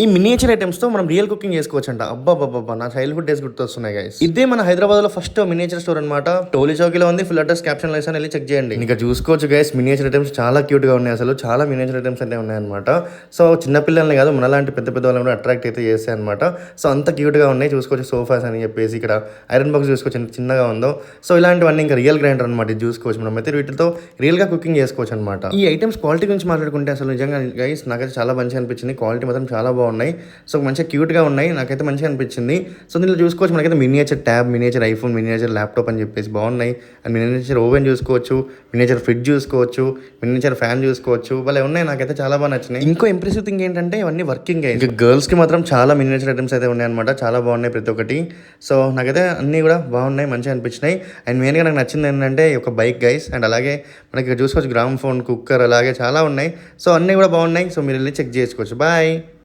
ఈ మినియేచర్ ఐటమ్స్తో మనం real cooking చేసుకోవచ్చు అంట. అబ్బాబ్బాబ్బా, నా చైల్డ్హుడ్ డేస్ గుర్తొస్తున్నాయి గైస్. ఇదే మన హైదరాబాద్లో ఫస్ట్ మినియేచర్ స్టోర్ అనమాట. టోలీ చౌకీలో ఉంది. ఫుల్ అడ్రస్ క్యాప్షన్ లో వెళ్ళి చెక్ చేయండి. ఇంకా చూసుకోవచ్చు గైస్, మినియేచర్ ఐటమ్స్ చాలా క్యూట్ గా ఉన్నాయి. అసలు చాలా మినియేచర్ ఐటమ్స్ అయితే ఉన్నాయన్నమాట. సో చిన్నపిల్లల్ని కాదు, మనలాంటి పెద్ద పెద్ద వాళ్ళని కూడా అట్రాక్ట్ అయితే చేస్తాయి అనమాట. సో అంత క్యూట్ గా ఉన్నాయి. చూసుకోవచ్చు సోఫాస్ అని చెప్పేసి, ఇక్కడ ఐరన్ బాక్స్ చూసుకోవచ్చు ఎంత చిన్నగా ఉందో. సో ఇలాంటివన్నీ ఇంకా రియల్ గ్రైండర్ అనమాట. ఇది చూసుకోవచ్చు మనం అయితే వీటితో రియల్ గా కుకింగ్ చేసుకోవచ్చు అనమాట. ఈ ఐటమ్స్ క్వాలిటీ గురించి మాట్లాడుకుంటే అసలు నిజంగా గైస్ నాకైతే చాలా మంచిగా అనిపించింది. క్వాలిటీ మాత్రం చాలా బాగున్నాయి. సో మంచిగా క్యూట్గా ఉన్నాయి. నాకైతే మంచిగా అనిపించింది. సో దీనిలో చూసుకోవచ్చు మనకైతే miniature tab, miniature iPhone, miniature laptop అని చెప్పేసి బాగున్నాయి. అండ్ మినియేచర్ ఓవెన్ చూసుకోవచ్చు, మినియేచర్ ఫ్రిడ్జ్ చూసుకోవచ్చు, మినియేచర్ ఫ్యాన్ చూసుకోవచ్చు. భలే ఉన్నాయి. నాకైతే చాలా బాగా నచ్చినాయి. ఇంకో ఇంప్రెసివ్ థింగ్ ఏంటంటే ఇవన్నీ వర్కింగ్. ఇంకా గర్ల్స్కి మాత్రం చాలా మినియేచర్ ఐటమ్స్ అయితే ఉన్నాయి అనమాట. చాలా బాగున్నాయి ప్రతి ఒక్కటి. సో నాకైతే అన్నీ కూడా బాగున్నాయి, మంచిగా అనిపించినాయి. అండ్ మెయిన్గా నాకు నచ్చింది ఏంటంటే ఒక బైక్ గైస్. అండ్ అలాగే మనకి ఇక్కడ చూసుకోవచ్చు గ్రామ్ ఫోన్, కుక్కర్, అలాగే చాలా ఉన్నాయి. సో అన్నీ కూడా బాగున్నాయి. సో మీరు వెళ్ళి చెక్ చేసుకోవచ్చు. బాయ్.